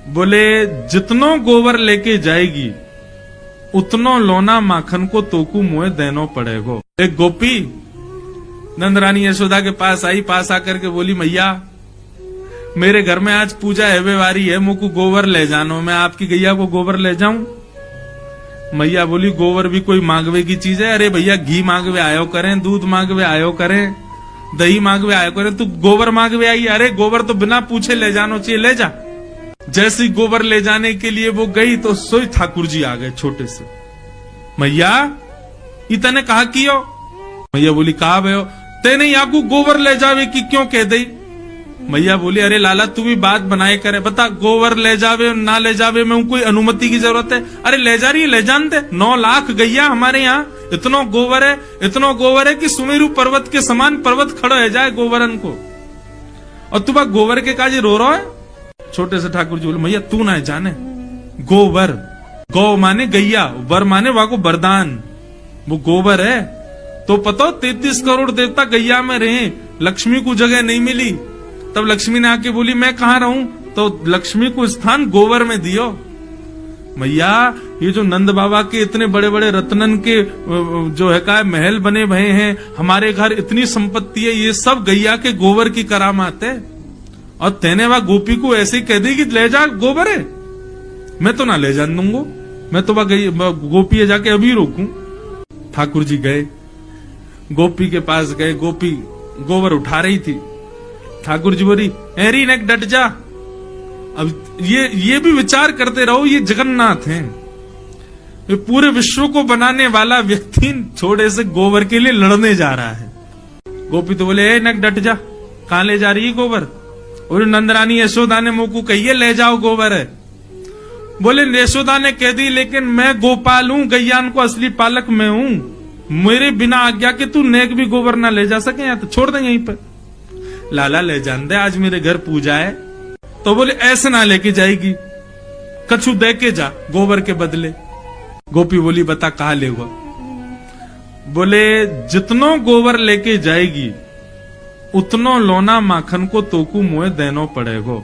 बोले जितनो गोबर लेके जाएगी उतनो लोना माखन को तोकू मुए देनो पड़ेगो। एक गोपी नंद रानी यशोदा के पास आई, पास आकर के बोली मैया मेरे घर में आज पूजा है है, मुझको गोबर ले जानो, मैं आपकी गैया को गोबर ले जाऊं। मैया बोली गोबर भी कोई मांगवे की चीज है? अरे भैया घी मांगवे आयो करें, दूध मांगवे आयो करें, दही मांगवे आयो करें, तू गोबर मांगवे आई? अरे गोबर तो बिना पूछे ले जानो चाहिए, ले जा। जैसी गोबर ले जाने के लिए वो गई तो सोई ठाकुर जी आ गए छोटे से। मैया इतने कहा कियो? मैया बोली कहा भयो तेने याकू गोबर ले जावे की क्यों कह दई? मैया बोली अरे लाला तू भी बात बनाए करे, बता गोबर ले जावे ना ले जावे में कोई अनुमति की जरूरत है? अरे ले जा रही है, ले जानते 9 लाख गैया हमारे यहाँ, इतना गोबर है कि सुमेरु पर्वत के समान पर्वत खड़ा है जाए गोबरन को, और तू बात गोबर के काजे रो रहा है? छोटे से ठाकुर जी बोले मैया तू ना जाने, गोबर गौ माने गैया, वर माने वहां को वरदान, वो गोबर है तो पता 33 करोड़ देवता गैया में रहे, लक्ष्मी को जगह नहीं मिली, तब लक्ष्मी ने आके बोली मैं कहां रहूं, तो लक्ष्मी को स्थान गोबर में दियो। मैया ये जो नंद बाबा के इतने बड़े बड़े रत्नन के जो है का महल बने भये हैं, हमारे घर इतनी संपत्ति है, ये सब गैया के गोबर की करामात है, और तेने वह गोपी को ऐसे ही कह दी कि ले जा गोबर है, मैं तो ना ले जान दूंगा, मैं तो वह गोपी है जाके अभी रोकूं। ठाकुर जी गए, गोपी के पास गए, गोपी गोबर उठा रही थी, ठाकुर जी बोली एरी नेक डट जा। अब ये भी विचार करते रहो, ये जगन्नाथ हैं, ये पूरे विश्व को बनाने वाला व्यक्ति छोटे से गोबर के लिए लड़ने जा रहा है। गोपी तो बोले ए नेक डट जा, कहां ले जा रही है गोबर? और नंदरानी यशोदा ने मुंह को कहिए ले जाओ गोबर है। बोले यशोदा ने कह दी लेकिन मैं गोपाल हूं, गैयान को असली पालक मैं हूं, मेरे बिना आज्ञा के तू नेक भी गोबर ना ले जा सके, या तो छोड़ दे यहीं पर। लाला ले जान दे, आज मेरे घर पूजा है। तो बोले ऐसे ना लेके जाएगी, कछु दे के जा गोबर के बदले। गोपी बोली बता कहा लेगा? बोले जितनो गोबर लेके जाएगी उतनो लोना माखन को तोकू मुए देनो पड़ेगो।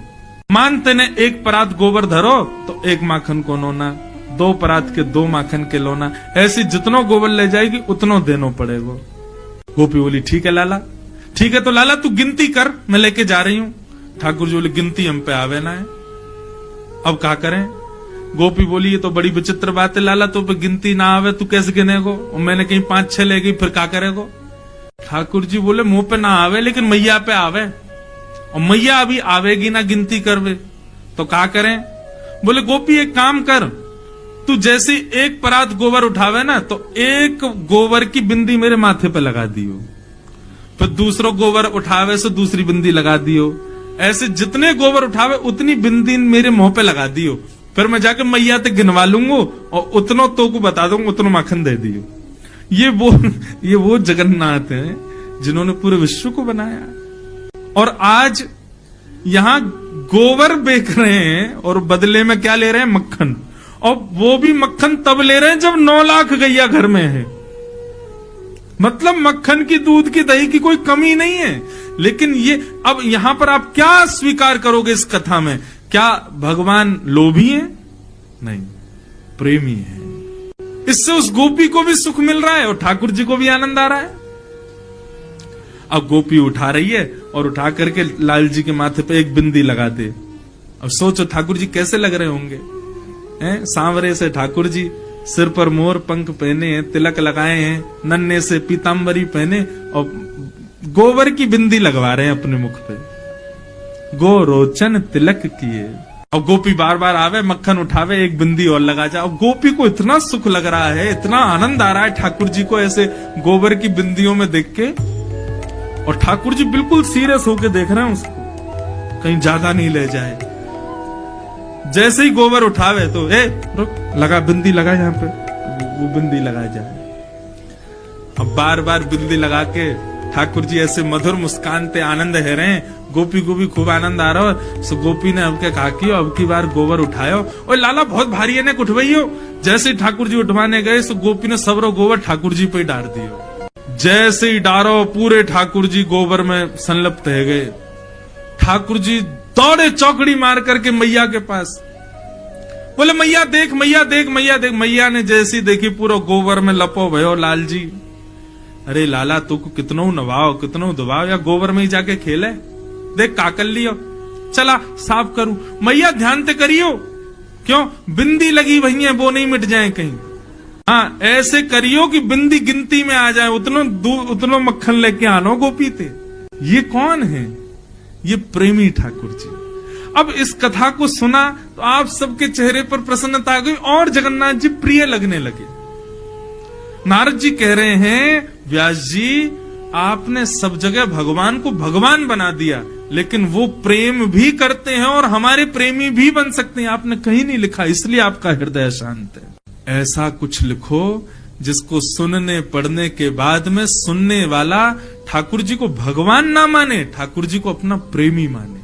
मान तेने 1 परात गोबर धरो तो 1 माखन को लोना, 2 परात के 2 माखन के लोना, ऐसी जितनो गोबर ले जाएगी उतनो देनो पड़ेगो। गोपी बोली ठीक है लाला, ठीक है तो लाला तू गिनती कर, मैं लेके जा रही हूं। ठाकुर जी बोले गिनती हम पे आवे ना है, अब क्या करें? गोपी बोली ये तो बड़ी विचित्र बात है लाला, तो पे गिनती ना आवे तू कैसे गिनेगो? और मैंने कहीं 5-6 ले गई फिर क्या करेगो? ठाकुर जी बोले मुंह पे ना आवे लेकिन मैया पे आवे, और मैया अभी आवेगी ना गिनती करवे, तो क्या करें? बोले गोपी एक काम कर, तू जैसे 1 परात गोबर उठावे ना तो 1 गोबर की बिंदी मेरे माथे पे लगा दियो, फिर दूसरो गोबर उठावे से दूसरी बिंदी लगा दियो, ऐसे जितने गोबर उठावे उतनी बिंदी मेरे मुंह पे लगा दियो, फिर मैं जाके मैया ते गिनवा लूंगा और उतनो तो को बता दूंगा, उतनो माखन दे दियो। ये वो जगन्नाथ हैं जिन्होंने पूरे विश्व को बनाया, और आज यहां गोबर बेच रहे हैं और बदले में क्या ले रहे हैं? मक्खन, और वो भी मक्खन तब ले रहे हैं जब 9 लाख गैया घर में है। मतलब मक्खन की, दूध की, दही की कोई कमी नहीं है। लेकिन ये अब यहां पर आप क्या स्वीकार करोगे इस कथा में? क्या भगवान लोभी है? नहीं, प्रेमी है। इससे उस गोपी को भी सुख मिल रहा है और ठाकुर जी को भी आनंद आ रहा है। अब गोपी उठा रही है और उठा करके लाल जी के माथे पे 1 बिंदी लगा दे। अब सोचो ठाकुर जी कैसे लग रहे होंगे, हैं? सांवरे से ठाकुर जी, सिर पर मोर पंख पहने हैं, तिलक लगाए हैं, नन्हे से पीतांबरी पहने और गोबर की बिंदी लगवा रहे हैं अपने मुख पे, गो रोचन तिलक किए। और गोपी बार बार आवे, मक्खन उठावे, 1 बिंदी और लगा जा। और गोपी को इतना सुख लग रहा है, इतना आनंद आ रहा है ठाकुर जी को ऐसे गोबर की बिंदियों में देख के, और ठाकुर जी बिल्कुल सीरियस होके देख रहे हैं उसको, कहीं ज्यादा नहीं ले जाए। जैसे ही गोबर उठावे तो रुक, लगा बिंदी लगा यहाँ पे, वो बिंदी लगा जाए। अब बार बार बिंदी लगा के ठाकुर जी ऐसे मधुर मुस्कान ते आनंद है रहे हैं। गोपी को भी खूब आनंद आ रहा है। सो गोपी ने अब क्या कहा कि अब की बार गोबर उठायो, और लाला बहुत भारी है ने उठवाइयो। जैसे ही ठाकुर जी उठवाने गए सो गोपी ने सबरो गोबर ठाकुर जी पे डाल दियो। जैसे ही डारो पूरे ठाकुर जी गोबर में संलप्त है गए। ठाकुर जी दौड़े चौकड़ी मार करके मैया के पास, बोले मैया देख, मैया देख, मैया देख। मैया ने जैसी देखी पूरा गोबर में लपो भयो लाल जी। अरे लाला तू को कितनो नवाओ कितनो दबाओ, या गोबर में ही जाके खेले, देख काकल लियो, चला साफ करूं। मैया ध्यान ते करियो, क्यों बिंदी लगी वही है वो नहीं मिट जाए कहीं। हाँ ऐसे करियो कि बिंदी गिनती में आ जाए, उतनो मक्खन लेके आनो गोपी ते। ये कौन है? ये प्रेमी ठाकुर जी। अब इस कथा को सुना तो आप सबके चेहरे पर प्रसन्नता आ गई और जगन्नाथ जी प्रिय लगने लगे। नारद जी कह रहे हैं व्यास जी आपने सब जगह भगवान को भगवान बना दिया, लेकिन वो प्रेम भी करते हैं और हमारे प्रेमी भी बन सकते हैं। आपने कहीं नहीं लिखा, इसलिए आपका हृदय शांत है। ऐसा कुछ लिखो जिसको सुनने पढ़ने के बाद में सुनने वाला ठाकुर जी को भगवान ना माने, ठाकुर जी को अपना प्रेमी माने।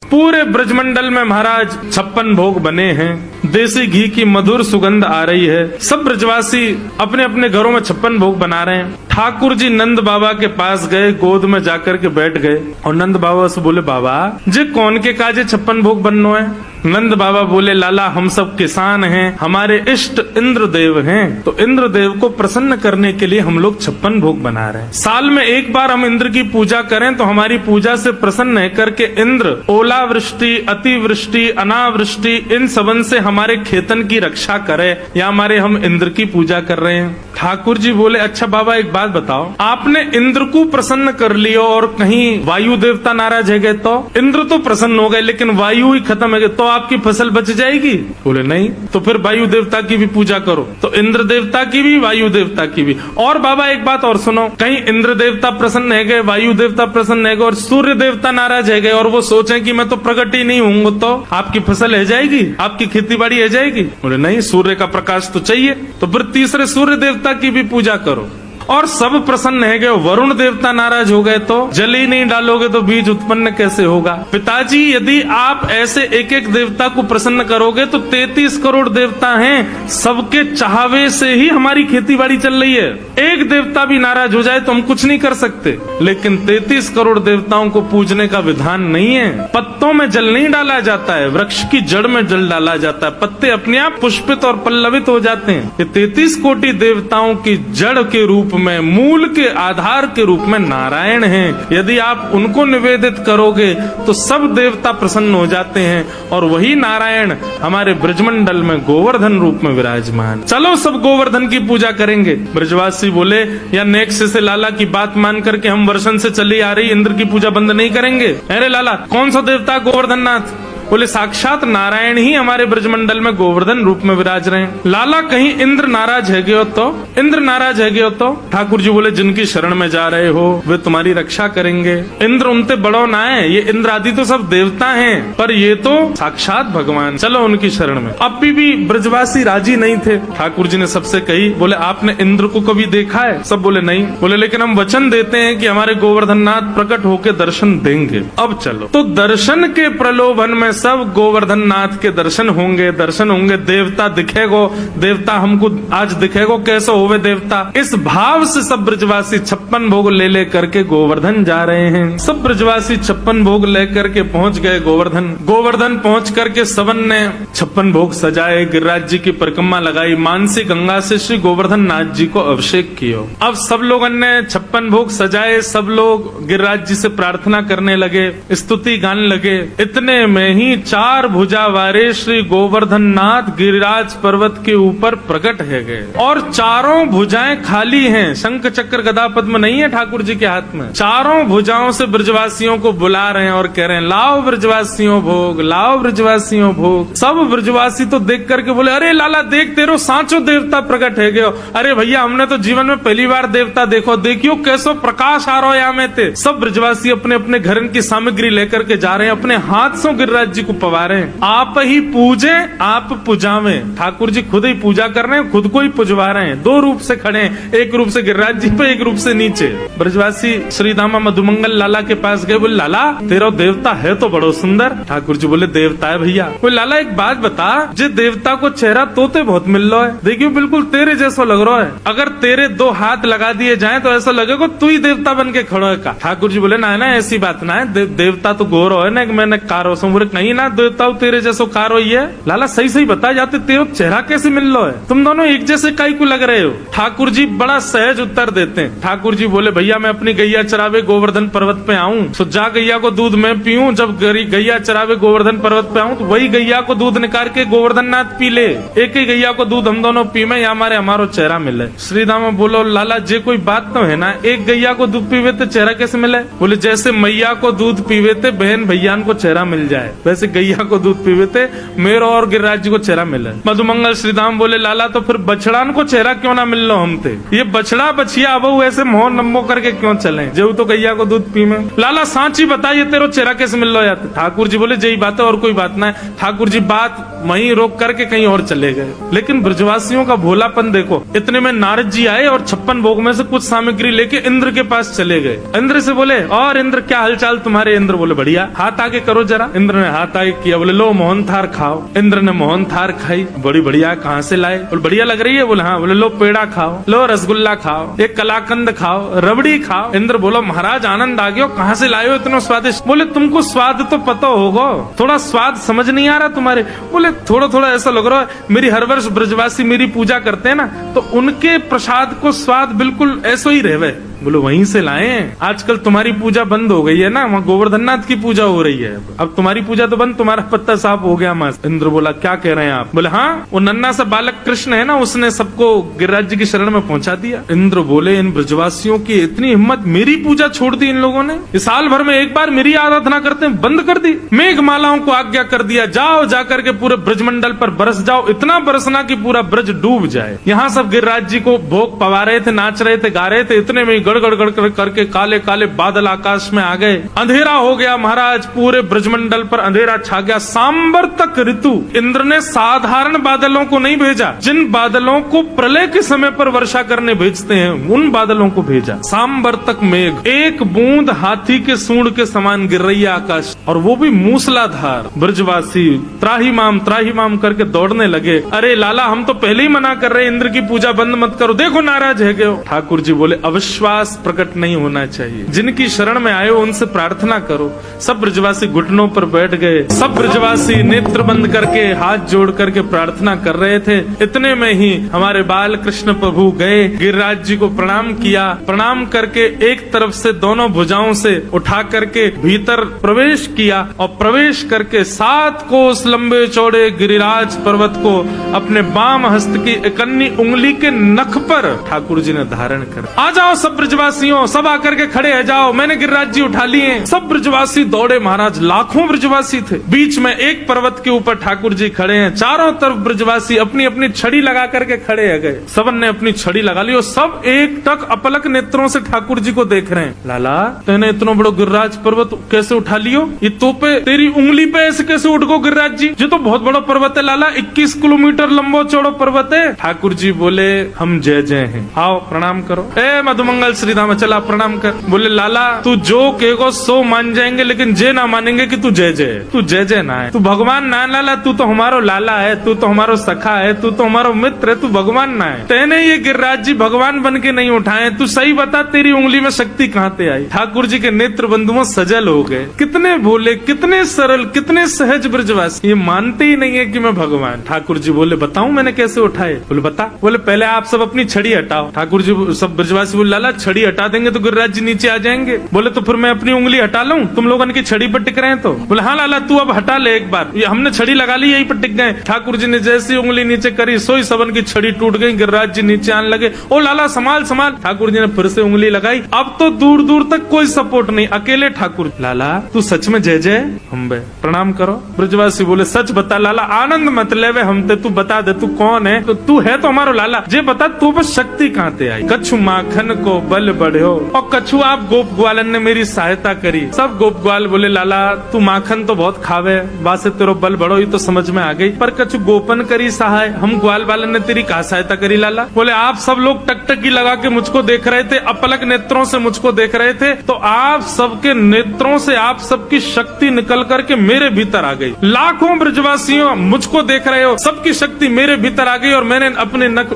पूरे ब्रजमंडल में महाराज 56 भोग बने हैं, देसी घी की मधुर सुगंध आ रही है। सब ब्रजवासी अपने अपने घरों में 56 भोग बना रहे हैं। ठाकुर जी नंद बाबा के पास गए, गोद में जाकर के बैठ गए और नंद बाबा से बोले बाबा जे कौन के काजे 56 भोग बननो है? नंद बाबा बोले लाला हम सब किसान हैं, हमारे इष्ट इंद्रदेव हैं, तो इंद्रदेव को प्रसन्न करने के लिए हम लोग 56 भोग बना रहे हैं। साल में एक बार हम इंद्र की पूजा करें तो हमारी पूजा से प्रसन्न है करके इंद्र ओलावृष्टि, अतिवृष्टि, अनावृष्टि इन सबन से हमारे खेतन की रक्षा करे, या हमारे हम इंद्र की पूजा कर रहे हैं। ठाकुर जी बोले अच्छा बाबा एक बात बताओ, आपने इंद्र को प्रसन्न कर लियो और कहीं वायु देवता नाराज है गए तो? इंद्र तो प्रसन्न हो गए लेकिन वायु ही खत्म है गए तो आपकी फसल बच जाएगी? बोले नहीं। तो फिर वायु देवता की भी पूजा करो, तो इंद्र देवता की भी वायु देवता की भी। और बाबा एक बात और सुनो, कहीं इंद्र देवता प्रसन्न है गए, वायु देवता प्रसन्न है गए और सूर्य देवता नाराज है गए और वो सोचे कि मैं तो प्रकट ही नहीं हूँ, तो आपकी फसल है जाएगी, आपकी खेती बाड़ी है जाएगी? बोले नहीं, सूर्य का प्रकाश तो चाहिए। तो फिर तीसरे सूर्य देवता की भी पूजा करो। और सब प्रसन्न है गए, वरुण देवता नाराज हो गए तो जल ही नहीं डालोगे तो बीज उत्पन्न कैसे होगा? पिताजी यदि आप ऐसे एक एक देवता को प्रसन्न करोगे तो 33 करोड़ देवता हैं, सबके चाहवे से ही हमारी खेती बाड़ी चल रही है। एक देवता भी नाराज हो जाए तो हम कुछ नहीं कर सकते, लेकिन 33 करोड़ देवताओं को पूजने का विधान नहीं है। पत्तों में जल नहीं डाला जाता है, वृक्ष की जड़ में जल डाला जाता है, पत्ते अपने आप पुष्पित और पल्लवित हो जाते हैं। ये 33 कोटि देवताओं की जड़ के रूप में, मूल के आधार के रूप में नारायण हैं। यदि आप उनको निवेदित करोगे तो सब देवता प्रसन्न हो जाते हैं और वही नारायण हमारे ब्रजमंडल में गोवर्धन रूप में विराजमान। चलो सब गोवर्धन की पूजा करेंगे। ब्रजवासी बोले या नेक्स्ट से लाला की बात मान करके हम वर्षन से चली आ रही इंद्र की पूजा बंद नहीं करेंगे। अरे लाला कौन सा देवता गोवर्धन नाथ? बोले साक्षात नारायण ही हमारे ब्रजमंडल में गोवर्धन रूप में विराज रहे हैं। लाला कहीं इंद्र नाराज है गए हो तो? इंद्र नाराज है गए हो तो? ठाकुर जी बोले जिनकी शरण में जा रहे हो वे तुम्हारी रक्षा करेंगे। इंद्र उनते बड़ो ना है, ये इंद्र आदि तो सब देवता हैं, पर ये तो साक्षात भगवान, चलो उनकी शरण में। अब भी ब्रजवासी राजी नहीं थे। ठाकुर जी ने सबसे कही, बोले आपने इंद्र को कभी देखा है? सब बोले नहीं। बोले लेकिन हम वचन देते हैं कि हमारे गोवर्धन नाथ प्रकट होकर दर्शन देंगे। अब चलो। तो दर्शन के प्रलोभन में सब गोवर्धन नाथ के दर्शन होंगे, दर्शन होंगे। देवता दिखेगो, देवता हमको आज दिखेगो, कैसे होवे देवता, इस भाव से सब ब्रजवासी 56 भोग ले करके गोवर्धन जा रहे हैं। सब ब्रजवासी 56 भोग लेकर के पहुंच गए गोवर्धन। गोवर्धन पहुंच करके सबन ने 56 भोग सजाए, गिरिराज जी की परिक्रमा लगाई, मानसी गंगा से श्री गोवर्धन नाथ जी को अभिषेक किया। अब सब लोगों ने 56 भोग सजाए, सब लोग गिरिराज जी से प्रार्थना करने लगे, स्तुति गाने लगे। इतने में ही 4 भुजा वाले श्री गोवर्धन नाथ गिरिराज पर्वत के ऊपर प्रकट है गए और चारों भुजाएं खाली हैं। शंख चक्र गदा पद्म नहीं है ठाकुर जी के हाथ में। चारों भुजाओं से ब्रजवासियों को बुला रहे हैं और कह रहे हैं लाओ ब्रजवासियों भोग, लाओ ब्रजवासियों भोग। सब ब्रजवासी तो देख करके बोले अरे लाला देख तेरो सांचो देवता प्रकट है गयो। अरे भैया हमने तो जीवन में पहली बार देवता देखो, देखियो कैसो प्रकाश आ रहा है यहाँ में थे। सब ब्रजवासी अपने अपने घर की सामग्री लेकर के जा रहे हैं, अपने हाथ से गिरिराज जी को पवारे। आप ही पूजे आप पुजावे। ठाकुर जी खुद ही पूजा कर रहे हैं, खुद को ही पुजवा रहे हैं। 2 रूप से खड़े हैं, एक रूप से गिरिराज जी पे, एक रूप से नीचे। ब्रजवासी श्रीदामा मधुमंगल लाला के पास गए, बोले लाला तेरा देवता है तो बड़ो सुंदर। ठाकुर जी बोले देवता है भैया। बोले लाला एक बात बता, जे देवता को चेहरा तोते बहुत मिल रहा है, देखियो बिल्कुल तेरे जैसा लग रहा है। अगर तेरे 2 हाथ लगा दिए जाए तो ऐसा लगेगा तू ही देवता बन के खड़ो है का। ठाकुर जी बोले ना ऐसी बात ना है, देवता तो गोरो है ना, मैंने कारो से बोले ही ना देता हूँ तेरे जैसो कार हुई है। लाला सही सही बता जाते तेरा चेहरा कैसे मिल लो है, तुम दोनों एक जैसे काई को लग रहे हो। ठाकुर जी बड़ा सहज उत्तर देते हैं। ठाकुर जी बोले भैया मैं अपनी गैया चरावे गोवर्धन पर्वत पे आऊं तो जा गैया को दूध मैं पीऊं, जब गैया चरावे गोवर्धन पर्वत पे आऊं तो वही गैया को दूध निकाल के गोवर्धन नाथ पी ले, एक ही गैया को दूध हम दोनों पी में हमारो चेहरा मिले। श्रीदामा बोलो लाला जे कोई बात तो है ना, एक गैया को दूध पीवे तो चेहरा कैसे मिले। बोले जैसे मैया को दूध पीवे थे बहन भैया को चेहरा मिल जाए, वैसे गैया को दूध पीवे थे मेरो और गिरिराज जी को चेहरा मिले। मधुमंगल श्रीदाम बोले लाला तो फिर बछड़ान को चेहरा क्यों ना मिल लो हम थे, ये बछड़ा बछिया अब ऐसे मोह नम्बो करके क्यों चले, जो तो गैया को दूध पी में। लाला सांची बताइए तेरो चेहरा कैसे मिल लो यार। ठाकुर जी बोले यही बात है और कोई बात ना है। ठाकुर जी बात वहीं रोक करके कहीं और चले गए। लेकिन ब्रजवासियों का भोलापन देखो, इतने में नारद जी आए और 56 भोग में से कुछ सामग्री लेके इंद्र के पास चले गए। इंद्र से बोले और इंद्र क्या हालचाल तुम्हारे। इंद्र बोले बढ़िया, हाथ आगे करो जरा। इंद्र ने हाथ आगे किया, बोले लो मोहन थार खाओ। इंद्र ने मोहन थार खाई, बड़ी बढ़िया, कहाँ से लाए। बोले बढ़िया लग रही है। बोले हाँ। बोले लो पेड़ा खाओ, लो रसगुल्ला खाओ, एक कलाकंद खाओ, रबड़ी खाओ। इंद्र बोलो महाराज आनंद आ गया, कहाँ से लाए हो इतना स्वादिष्ट। बोले तुमको स्वाद तो पता होगा, थोड़ा स्वाद समझ नहीं आ रहा तुम्हारे। बोले थोड़ा थोड़ा ऐसा लग रहा है मेरी हर वर्ष ब्रजवासी मेरी पूजा करते हैं ना तो उनके प्रसाद को स्वाद बिल्कुल ऐसा ही रहे। बोलो वहीं से लाए। आजकल तुम्हारी पूजा बंद हो गई है ना, वहाँ गोवर्धननाथ की पूजा हो रही है, अब तुम्हारी पूजा तो बंद, तुम्हारा पत्ता साफ हो गया मस्त। इंद्र बोला क्या कह रहे हैं आप। बोले हाँ वो नन्ना सा बालक कृष्ण है ना, उसने सबको गिरिराज जी की शरण में पहुंचा दिया। इंद्र बोले इन ब्रजवासियों की इतनी हिम्मत, मेरी पूजा छोड़ दी इन लोगों ने, इस साल भर में एक बार मेरी आराधना करते हैं बंद कर दी। मेघ मालाओं को आज्ञा कर दिया जाओ जाकर के पूरे ब्रजमंडल पर बरस जाओ, इतना बरसना कि पूरा ब्रज डूब जाए। यहाँ सब गिरिराज जी को भोग पवा रहे थे, नाच रहे थे, गा रहे थे, इतने में गड़गड़ गड़गड़ करके काले काले बादल आकाश में आ गए। अंधेरा हो गया महाराज, पूरे ब्रजमंडल पर अंधेरा छा गया। सांबर तक ऋतु। इंद्र ने साधारण बादलों को नहीं भेजा, जिन बादलों को प्रलय के समय पर वर्षा करने भेजते हैं उन बादलों को भेजा। सांबर तक मेघ, एक बूंद हाथी के सूंड के समान गिर रही है आकाश, और वो भी मूसलाधार। ब्रजवासी त्राही माम करके दौड़ने लगे। अरे लाला हम तो पहले ही मना कर रहे इंद्र की पूजा बंद मत करो, देखो नाराज है गए। ठाकुर जी बोले अविश्वास प्रकट नहीं होना चाहिए, जिनकी शरण में आए हो उनसे प्रार्थना करो। सब ब्रजवासी घुटनों पर बैठ गए, सब ब्रजवासी नेत्र बंद करके हाथ जोड़ करके प्रार्थना कर रहे थे। इतने में ही हमारे बाल कृष्ण प्रभु गए, गिरिराज जी को प्रणाम किया, प्रणाम करके एक तरफ से दोनों भुजाओं से उठा करके भीतर प्रवेश किया और प्रवेश करके 7 कोस लंबे चौड़े गिरिराज पर्वत को अपने बाम हस्त की इकन्नी उंगली के नख पर ठाकुर जी ने धारण कर। आ जाओ सब ब्रजवासियों, सब आकर के खड़े है जाओ, मैंने गिरिराज जी उठा लिए। सब ब्रजवासी दौड़े महाराज, लाखों ब्रजवासी थे। बीच में एक पर्वत के ऊपर ठाकुर जी खड़े हैं, चारों तरफ ब्रजवासी अपनी अपनी छड़ी लगा करके खड़े है गए। सबन ने अपनी छड़ी लगा ली और सब एक टक अपलक नेत्रों से ठाकुर जी को देख रहे हैं। लाला तेने इतना बड़ो गिरिराज पर्वत कैसे उठा लियो, ये तोपे तेरी उंगली पे ऐसे कैसे उठ गो गिरिराज जी, ये तो बहुत बड़ा पर्वत है लाला, 21 किलोमीटर लंबो चौड़ो पर्वत है। ठाकुर जी बोले हम जय जय हैं, आओ प्रणाम करो। ए मधुमंगल श्रीधाम चला प्रणाम कर। बोले लाला तू जो कहेगो सो मान जाएंगे, लेकिन जे ना मानेंगे कि तू जय जय, तू जय जय ना है, तू भगवान ना लाला, तू तो हमारो लाला है, तू तो हमारो सखा है, तू तो हमारो मित्र है, तू भगवान ना है। तेने ये गिरिराज जी भगवान बन के नहीं उठाए, तू सही बता तेरी उंगली में शक्ति कहाँ से आई। ठाकुर जी के नेत्र बंधुओं सजल हो गए। कितने भोले, कितने सरल, कितने सहज ब्रजवासी, ये मानते ही नहीं है कि मैं भगवान। ठाकुर जी बोले बताऊं मैंने कैसे उठाए। बोले बता। बोले पहले आप सब अपनी छड़ी हटाओ। ठाकुर जी सब ब्रजवासी बोले लाला छड़ी हटा देंगे तो गिरिराज जी नीचे आ जाएंगे। बोले तो फिर मैं अपनी उंगली हटा लूं, तुम लोगों की छड़ी पर टिक रहे हैं तो। बोले हाँ लाला तू अब हटा ले एक बार, ये हमने छड़ी लगा ली यही पर टिक गए। ठाकुर जी ने जैसी उंगली नीचे करी सोई सबन की छड़ी टूट गई, गिरिराज जी नीचे आने लगे। ओ लाला संभाल संभाल। ठाकुर जी ने फिर से उंगली लगाई, अब तो दूर दूर तक कोई सपोर्ट नहीं, अकेले ठाकुर। लाला तू सच में जय जय हम प्रणाम करो। ब्रजवासी बोले सच बता लाला, आनंद मत लेवे हमते, तू बता दे तू कौन है। तो तू है तो हमारो लाला, जे बता तू बस शक्ति कहाँ से आई। कछु माखन को बल बढ़ो और कछु आप गोप ग्वालन ने मेरी सहायता करी। सब गोप ग्वाल बोले लाला तू माखन तो बहुत खावे, बासे तेरो बल बढ़ो ये तो समझ में आ गई, पर कछु गोपन करी सहाय, हम ग्वाल वालन ने तेरी कहा सहायता करी लाला। बोले आप सब लोग टकटकी लगा के मुझको देख रहे थे, अपलक नेत्रों से मुझको देख रहे थे, तो आप सबके नेत्रों से आप सबकी शक्ति निकल करके मेरे भीतर आ गई। लाखों ब्रजवासियों मुझको देख रहे हो, सबकी शक्ति मेरे भीतर आ गई और मैंने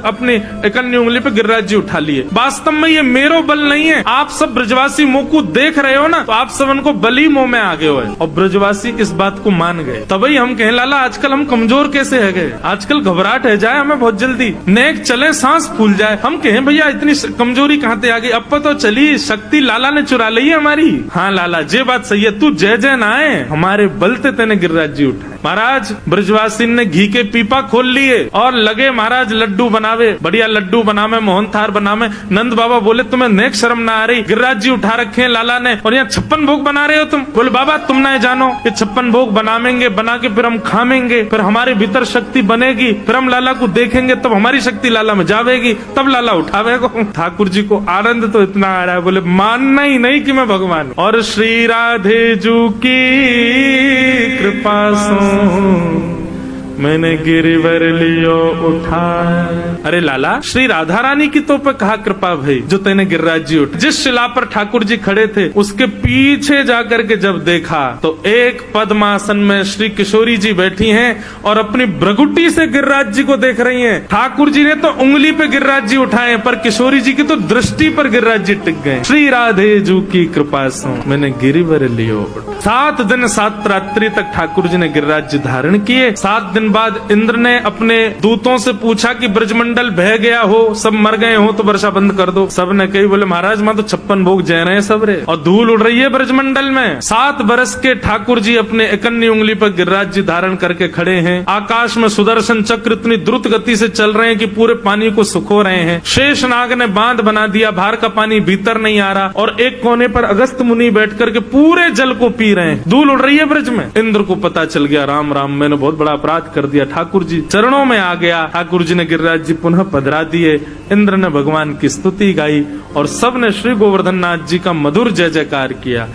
अपनी इकन्नी उंगली पे गिरिराज जी उठा लिए। वास्तव में ये मेरो बल नहीं है, आप सब ब्रजवासी मुंह को देख रहे हो ना, तो आप सब उनको बली मुंह में आ गए हो। और ब्रजवासी इस बात को मान गए। तभी हम कहें लाला आजकल हम कमजोर कैसे है गए, आजकल घबराहट है जाए हमें बहुत जल्दी, नेक चले सांस फूल जाए। हम कहें भैया इतनी कमजोरी कहाँ से आ गई, अब तो चली शक्ति लाला ने चुरा ली है हमारी। हाँ लाला ये बात सही है, तू जय जय ना आए, हमारे बलते तेने गिरिराज जी उठाए। महाराज ब्रजवासी ने घी के पीपा खोल लिए और लगे महाराज लड्डू बनावे, बढ़िया लड्डू बनावे, मोहन थार बनावे। नंद बाबा बोले तुम्हें नेक शर्म ना आ रही, गिरिराज जी उठा रखे हैं लाला ने और यहाँ 56 भोग बना रहे हो तुम। बोले बाबा तुम ना जानो कि 56 भोग बनावेंगे, बना के फिर हम खाएंगे, फिर हमारे भीतर शक्ति बनेगी, फिर हम लाला को देखेंगे तब हमारी शक्ति लाला में जावेगी, तब लाला उठावेगा। ठाकुर जी को आनंद तो इतना आ रहा है, बोले मानना ही नहीं कि मैं भगवान हूं। और श्री राधे जू की कृपा से मैंने गिरिवर लियो उठा। अरे लाला श्री राधा रानी की तो पे कहा कृपा भाई जो तेने गिरिराज जी उठा। जिस शिला पर ठाकुर जी खड़े थे उसके पीछे जाकर के जब देखा तो एक पद्मासन में श्री किशोरी जी बैठी हैं और अपनी भ्रगुटी से गिरिराज जी को देख रही हैं। ठाकुर जी ने तो उंगली पे गिरिराज जी उठाए पर किशोरी जी की तो दृष्टि पर गिरिराज जी टिक गए। श्री राधे जू की कृपा से मैंने गिरिवर लियो उठा। 7 दिन 7 रात्रि तक ठाकुर जी ने गिरिराज जी धारण किए। 7 दिन बाद इंद्र ने अपने दूतों से पूछा कि ब्रजमंडल बह गया हो, सब मर गए हो तो वर्षा बंद कर दो। सब ने कही बोले महाराज मां तो 56 भोग जय रहे हैं सब रे और धूल उड़ रही है ब्रजमंडल में। 7 बरस के ठाकुर जी अपने इकन्नी उंगली पर गिरिराज जी धारण करके खड़े हैं। आकाश में सुदर्शन चक्र इतनी द्रुत गति से चल रहे हैं कि पूरे पानी को सुखो रहे हैं। शेषनाग ने बांध बना दिया, बाहर का पानी भीतर नहीं आ रहा और एक कोने पर अगस्त मुनि बैठ करके पूरे जल को पी रहे हैं। धूल उड़ रही है ब्रज में। इंद्र को पता चल गया राम राम मैंने बहुत बड़ा अपराध कर दिया। ठाकुर जी चरणों में आ गया। ठाकुर जी ने गिरिराज जी पुनः पधरा दिए। इंद्र ने भगवान की स्तुति गाई और सब ने श्री गोवर्धन नाथ जी का मधुर जय जयकार किया।